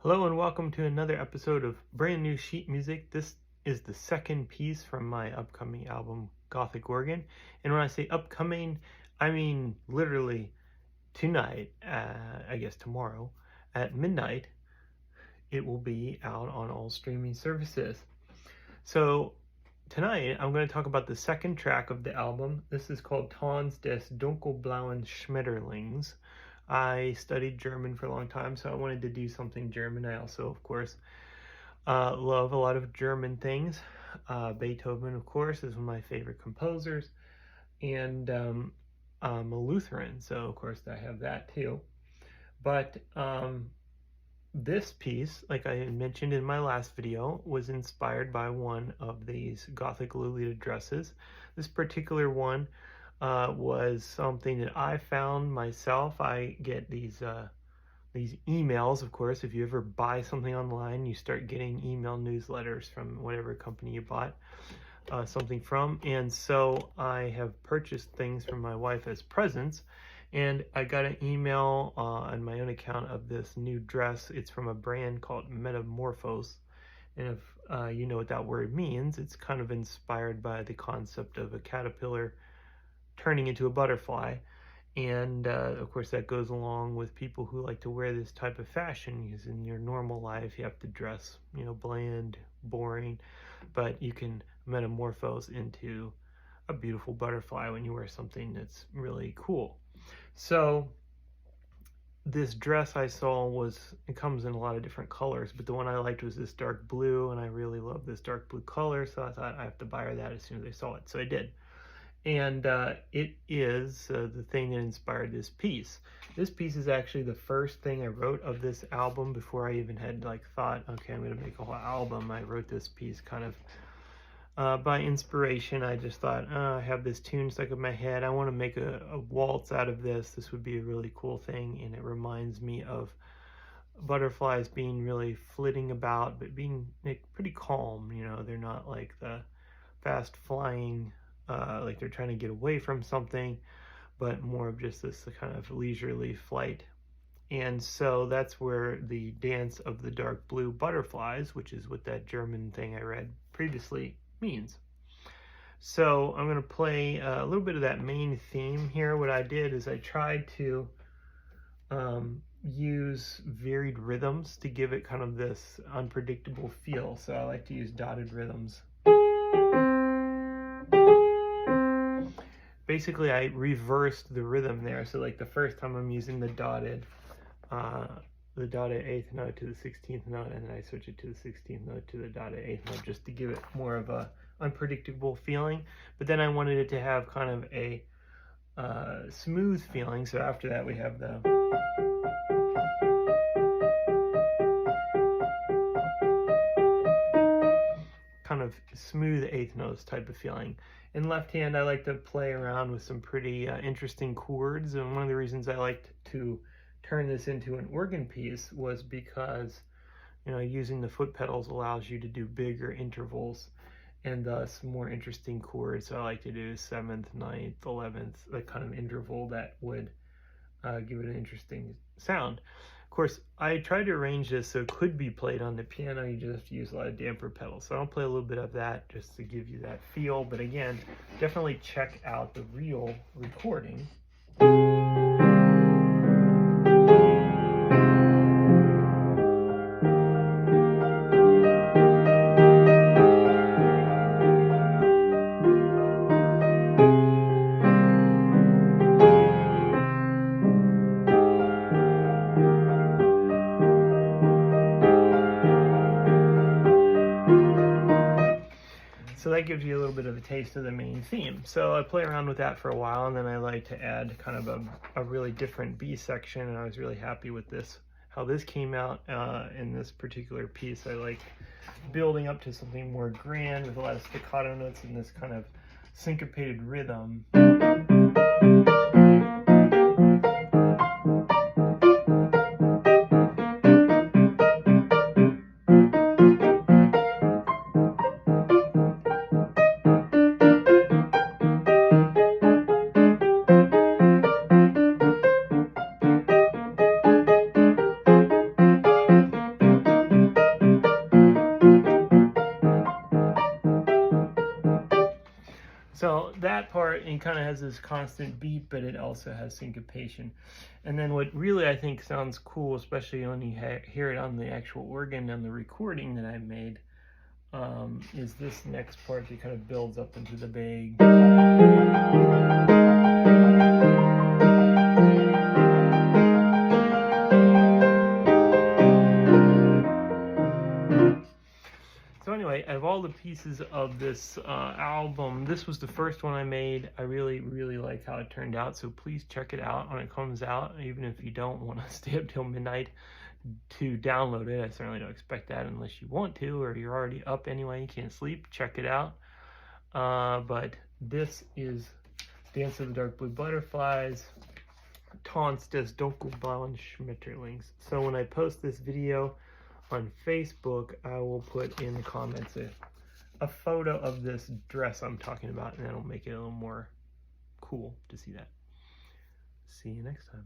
Hello and welcome to another episode of brand new sheet music. This is the second piece from my upcoming album, Gothic Organ. And when I say upcoming, I mean literally tonight, I guess tomorrow, at midnight, it will be out on all streaming services. So tonight, I'm going to talk about the second track of the album. This is called Tanz des Dunkleblauen Schmetterlings. I studied German for a long time, so I wanted to do something German. I also, of course, love a lot of German things. Beethoven, of course, is one of my favorite composers, and I'm a Lutheran, so of course I have that too. But this piece, like I mentioned in my last video, was inspired by one of these Gothic Lolita dresses. This particular one was something that I found myself. I get these emails, of course. If you ever buy something online, you start getting email newsletters from whatever company you bought something from. And so I have purchased things from my wife as presents. And I got an email on my own account of this new dress. It's from a brand called Metamorphose. And if you know what that word means, it's kind of inspired by the concept of a caterpillar turning into a butterfly. And of course that goes along with people who like to wear this type of fashion, because in your normal life you have to dress, bland, boring, but you can metamorphose into a beautiful butterfly when you wear something that's really cool. So this dress I saw it comes in a lot of different colors, but the one I liked was this dark blue, and I really love this dark blue color, so I thought I have to buy her that as soon as I saw it. So I did. And it is the thing that inspired this piece. This piece is actually the first thing I wrote of this album before I even had thought, okay, I'm going to make a whole album. I wrote this piece kind of by inspiration. I just thought, I have this tune stuck in my head. I want to make a waltz out of this. This would be a really cool thing, and it reminds me of butterflies being really flitting about, but being pretty calm. They're not like the fast flying, like they're trying to get away from something, but more of just this kind of leisurely flight. And so that's where the dance of the dark blue butterflies, which is what that German thing I read previously means. So I'm going to play a little bit of that main theme here. What I did is I tried to use varied rhythms to give it kind of this unpredictable feel. So I like to use dotted rhythms. Basically, I reversed the rhythm there. So like the first time I'm using the dotted 8th note to the 16th note, and then I switch it to the 16th note to the dotted 8th note, just to give it more of a unpredictable feeling. But then I wanted it to have kind of a smooth feeling. So after that we have the kind of smooth 8th notes type of feeling. In left hand, I like to play around with some pretty interesting chords, and one of the reasons I liked to turn this into an organ piece was because using the foot pedals allows you to do bigger intervals and thus more interesting chords. So I like to do 7th, 9th, 11th, that kind of interval that would give it an interesting sound. Of course, I tried to arrange this so it could be played on the piano. You just have to use a lot of damper pedals. So I'll play a little bit of that just to give you that feel. But again, definitely check out the real recording. So that gives you a little bit of a taste of the main theme. So I play around with that for a while, and then I like to add kind of a really different B section, and I was really happy with this, how this came out in this particular piece. I like building up to something more grand with a lot of staccato notes and this kind of syncopated rhythm. part, and kind of has this constant beat, but it also has syncopation. And then what really I think sounds cool, especially when you hear it on the actual organ and the recording that I made, is this next part that kind of builds up into the big. So anyway, of all the pieces of this album, this was the first one I made. I really like how it turned out, so please check it out when it comes out, even if you don't want to stay up till midnight to download it. I certainly don't expect that unless you want to, or you're already up anyway, you can't sleep. Check it out. But this is Dance of the Dark Blue Butterflies, Tanz des Dunkleblauen Schmetterlings. So when I post this video on Facebook, I will put in the comments a photo of this dress I'm talking about, and that'll make it a little more cool to see that. See you next time.